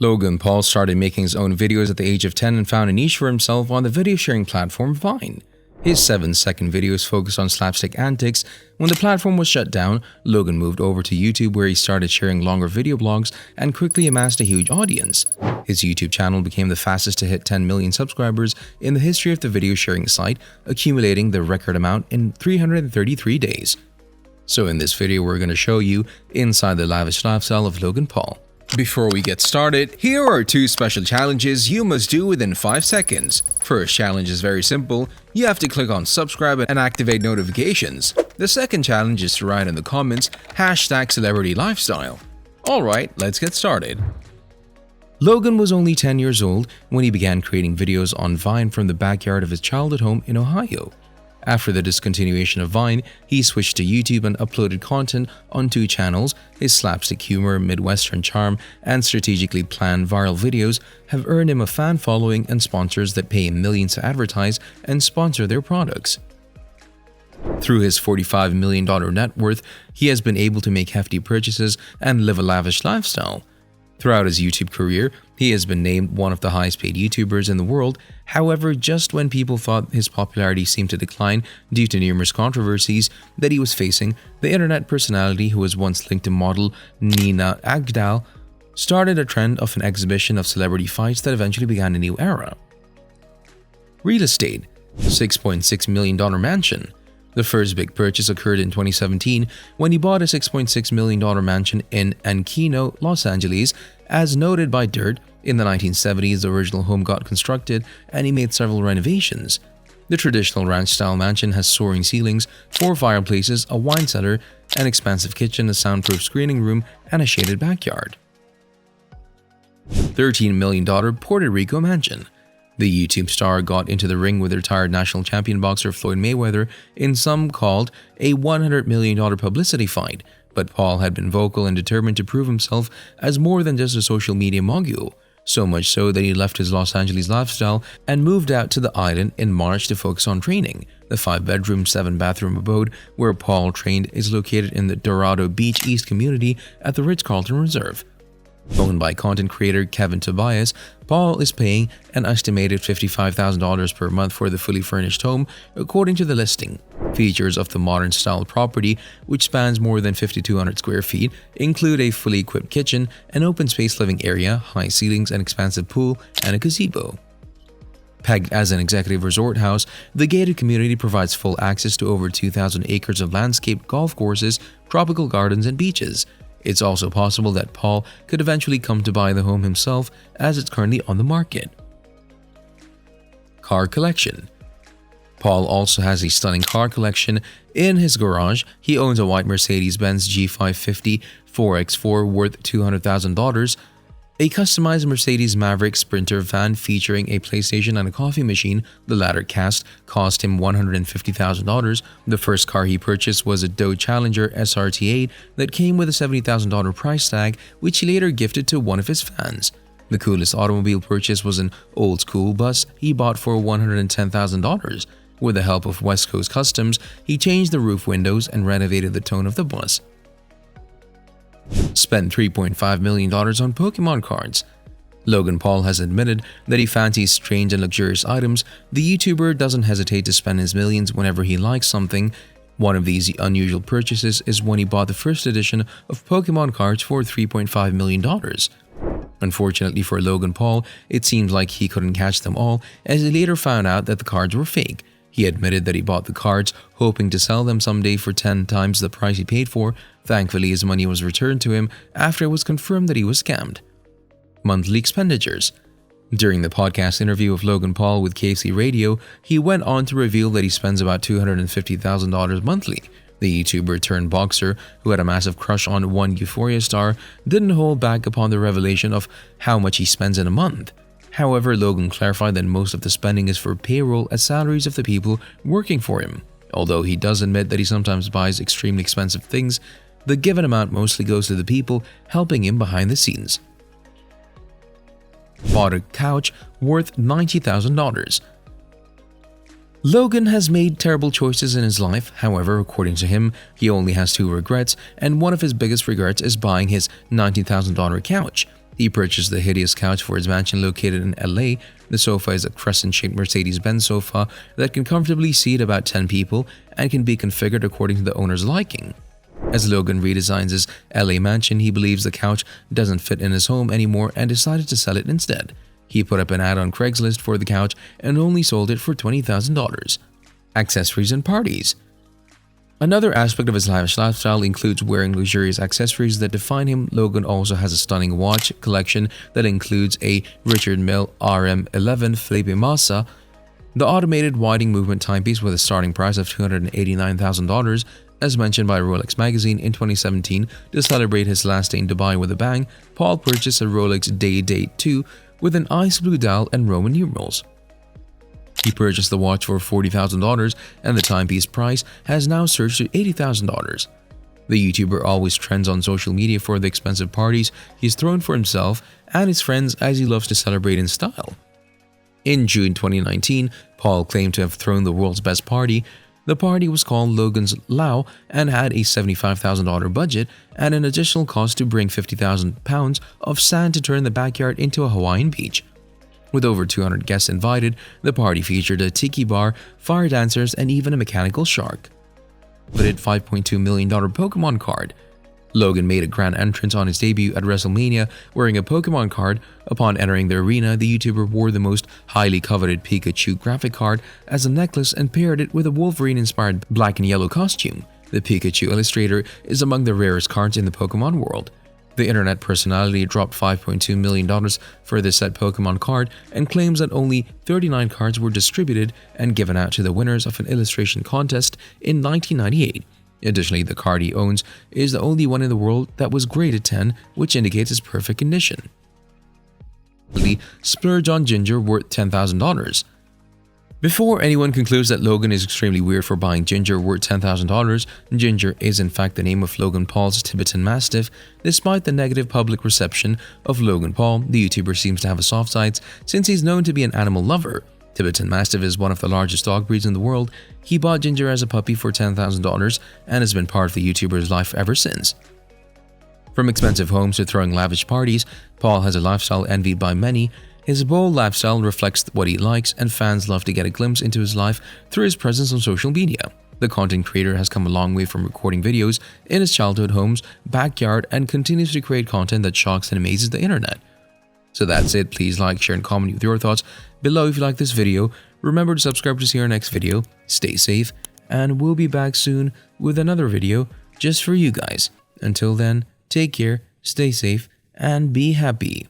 Logan Paul started making his own videos at the age of 10 and found a niche for himself on the video sharing platform Vine. His 7-second videos focused on slapstick antics. When the platform was shut down, Logan moved over to YouTube where he started sharing longer video blogs and quickly amassed a huge audience. His YouTube channel became the fastest to hit 10 million subscribers in the history of the video sharing site, accumulating the record amount in 333 days. So in this video, we're going to show you inside the lavish lifestyle of Logan Paul. Before we get started, here are 2 special challenges you must do within 5 seconds. First challenge is very simple. You have to click on subscribe and activate notifications. The second challenge is to write in the comments #CelebrityLifestyle. Alright, let's get started. Logan was only 10 years old when he began creating videos on Vine from the backyard of his childhood home in Ohio. After the discontinuation of Vine, he switched to YouTube and uploaded content on 2 channels. His slapstick humor, Midwestern charm, and strategically planned viral videos have earned him a fan following and sponsors that pay him millions to advertise and sponsor their products. Through his $45 million net worth, he has been able to make hefty purchases and live a lavish lifestyle. Throughout his YouTube career, he has been named one of the highest paid YouTubers in the world. However, just when people thought his popularity seemed to decline due to numerous controversies that he was facing, the internet personality who was once linked to model Nina Agdal started a trend of an exhibition of celebrity fights that eventually began a new era. Real estate. $6.6 million mansion. The first big purchase occurred in 2017 when he bought a $6.6 million mansion in Encino, Los Angeles. As noted by Dirt, in the 1970s the original home got constructed and he made several renovations. The traditional ranch-style mansion has soaring ceilings, 4 fireplaces, a wine cellar, an expansive kitchen, a soundproof screening room, and a shaded backyard. $13 million Puerto Rico mansion. The YouTube star got into the ring with retired national champion boxer Floyd Mayweather in some called a $100 million publicity fight, but Paul had been vocal and determined to prove himself as more than just a social media mogul, so much so that he left his Los Angeles lifestyle and moved out to the island in March to focus on training. The 5-bedroom, 7-bathroom abode where Paul trained is located in the Dorado Beach East community at the Ritz-Carlton Reserve. Owned by content creator Kevin Tobias, Paul is paying an estimated $55,000 per month for the fully furnished home, according to the listing. Features of the modern-style property, which spans more than 5,200 square feet, include a fully equipped kitchen, an open-space living area, high ceilings, an expansive pool, and a gazebo. Pegged as an executive resort house, the gated community provides full access to over 2,000 acres of landscaped golf courses, tropical gardens, and beaches. It's also possible that Paul could eventually come to buy the home himself, as it's currently on the market. Car collection. Paul also has a stunning car collection in his garage. He owns a white Mercedes-Benz G550 4x4 worth $200,000, a customized Mercedes Maverick Sprinter van featuring a PlayStation and a coffee machine. The latter cost him $150,000. The first car he purchased was a Dodge Challenger SRT8 that came with a $70,000 price tag, which he later gifted to one of his fans. The coolest automobile purchase was an old-school bus he bought for $110,000. With the help of West Coast Customs, he changed the roof windows and renovated the tone of the bus. Spent $3.5 million on Pokemon cards. Logan Paul has admitted that he fancies strange and luxurious items. The YouTuber doesn't hesitate to spend his millions whenever he likes something. One of these unusual purchases is when he bought the first edition of Pokemon cards for $3.5 million. Unfortunately for Logan Paul, it seems like he couldn't catch them all, as he later found out that the cards were fake. He admitted that he bought the cards hoping to sell them someday for 10 times the price he paid for. Thankfully, his money was returned to him after it was confirmed that he was scammed. Monthly expenditures. During the podcast interview of Logan Paul with KC Radio, he went on to reveal that he spends about $250,000 monthly. The YouTuber turned boxer, who had a massive crush on one Euphoria star, didn't hold back upon the revelation of how much he spends in a month. However, Logan clarified that most of the spending is for payroll as salaries of the people working for him. Although he does admit that he sometimes buys extremely expensive things, the given amount mostly goes to the people helping him behind the scenes. Bought a couch worth $90,000. Logan has made terrible choices in his life. However, according to him, he only has 2 regrets, and one of his biggest regrets is buying his $90,000 couch. He purchased the hideous couch for his mansion located in LA. The sofa is a crescent-shaped Mercedes-Benz sofa that can comfortably seat about 10 people and can be configured according to the owner's liking. As Logan redesigns his LA mansion, he believes the couch doesn't fit in his home anymore and decided to sell it instead. He put up an ad on Craigslist for the couch and only sold it for $20,000. Accessories and parties. Another aspect of his lavish lifestyle includes wearing luxurious accessories that define him. Logan also has a stunning watch collection that includes a Richard Mille RM11 Felipe Massa, the automated winding movement timepiece with a starting price of $289,000. As mentioned by Rolex magazine in 2017, to celebrate his last day in Dubai with a bang, Paul purchased a Rolex Day-Date 2 with an ice blue dial and Roman numerals. He purchased the watch for $40,000 and the timepiece price has now surged to $80,000. The YouTuber always trends on social media for the expensive parties he's thrown for himself and his friends, as he loves to celebrate in style. In June 2019, Paul claimed to have thrown the world's best party. The party was called Logan's Lao and had a $75,000 budget and an additional cost to bring 50,000 pounds of sand to turn the backyard into a Hawaiian beach. With over 200 guests invited, the party featured a tiki bar, fire dancers, and even a mechanical shark. But at $5.2 million Pokemon card. Logan made a grand entrance on his debut at WrestleMania wearing a Pokemon card. Upon entering the arena, the YouTuber wore the most highly coveted Pikachu graphic card as a necklace and paired it with a Wolverine-inspired black and yellow costume. The Pikachu illustrator is among the rarest cards in the Pokemon world. The internet personality dropped $5.2 million for this set Pokemon card and claims that only 39 cards were distributed and given out to the winners of an illustration contest in 1998. Additionally, the card he owns is the only one in the world that was graded 10, which indicates its perfect condition. Splurge on ginger worth $10,000. Before anyone concludes that Logan is extremely weird for buying ginger worth $10,000, Ginger is in fact the name of Logan Paul's Tibetan Mastiff. Despite the negative public reception of Logan Paul, the YouTuber seems to have a soft side since he's known to be an animal lover. Tibetan Mastiff is one of the largest dog breeds in the world. He bought Ginger as a puppy for $10,000 and has been part of the YouTuber's life ever since. From expensive homes to throwing lavish parties, Paul has a lifestyle envied by many. His bold lifestyle reflects what he likes, and fans love to get a glimpse into his life through his presence on social media. The content creator has come a long way from recording videos in his childhood home's backyard and continues to create content that shocks and amazes the internet. So that's it. Please like, share, and comment with your thoughts below if you like this video. Remember to subscribe to see our next video. Stay safe, and we'll be back soon with another video just for you guys. Until then, take care, stay safe, and be happy.